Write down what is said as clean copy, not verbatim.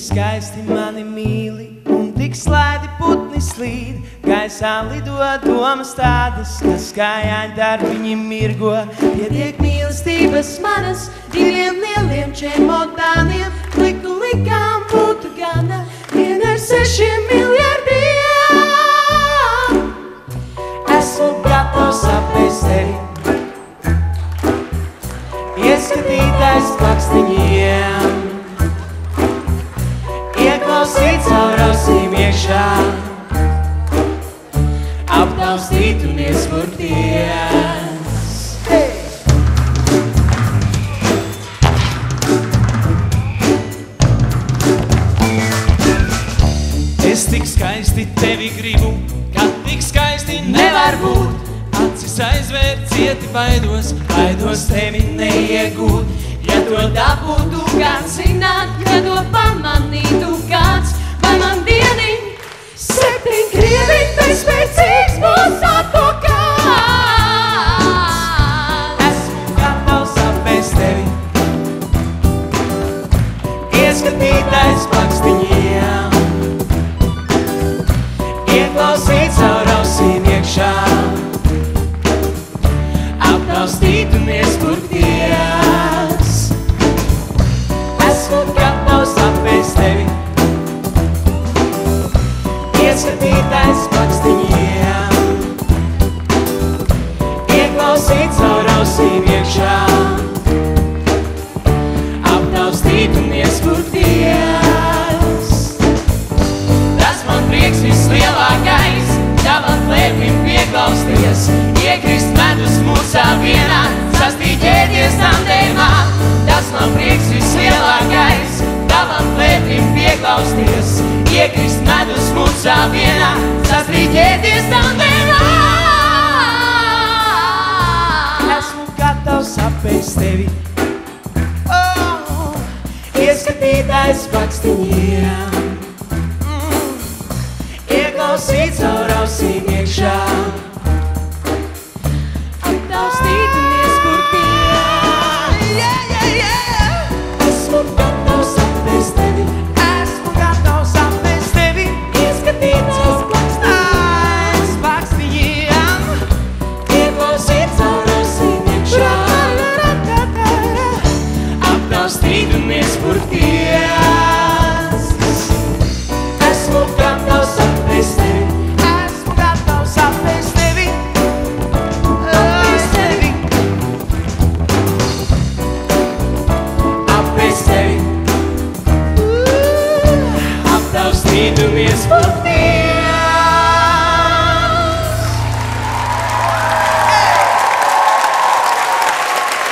skaisti mani mīli un tik slaidi putni slīd. Gaisā lido domas tādas, kas kājāņ darbiņi mirgo. Pietiek mīlestības manas diviem lieliem čemodāniem. Liku likām būtu gana 1/6 miljardiem. Esmu gatavs apēst tevi, ieskatītais plakstiņiem, ieklausīt caur ausīm iekšā, aptaustīt un iespurties. Hey! Es tik skaisti tevi gribu, ka tik skaisti nevar būt. Acis aizvērt, cieti baidos, baidos tevi neiegūt. Ja to dabūtu kāds zināt, ja to pamanītu kāds, vai man dieniņ 7 krieviņ, bet spēcīgs būs advokāts. Esmu gatavs apēst tevi, ieskatītais plakstiņiem, ieklausīt caur ausīm iekšā, aptaustīt un iespurties. Esmu gatavs apēst tevi, ieskatītais plakstiņiem, ieklausīt caur ausīm iekšā, aptaustīt un iespurties. Tas man prieks vislielākais, tavam klēpim pieklausties, iekrist medus mūsā vienā, sastīķēties tandēmā. Tas man prieks vislielākais, tavam klēpim pieklausties, iekrist medus mūsā vienā, sastīķēties tandēmā. Esmu gatavs apēst tevi, ieskatītais plakstiņiem, ieklausīt caur ausīm iekšā, aptaustīt un iespurties. Esmu gatavs apēst tevi, esmu gatavs apēst tevi, ieskatītais plakstiņiem, ieklausīt caur ausīm iekšā, aptaustīt un iespurties. Esmu gatavs apēst tevi, esmu gatavs apēst tevi, apēst tevi, apēst tevi, aptaustīt un iespurties.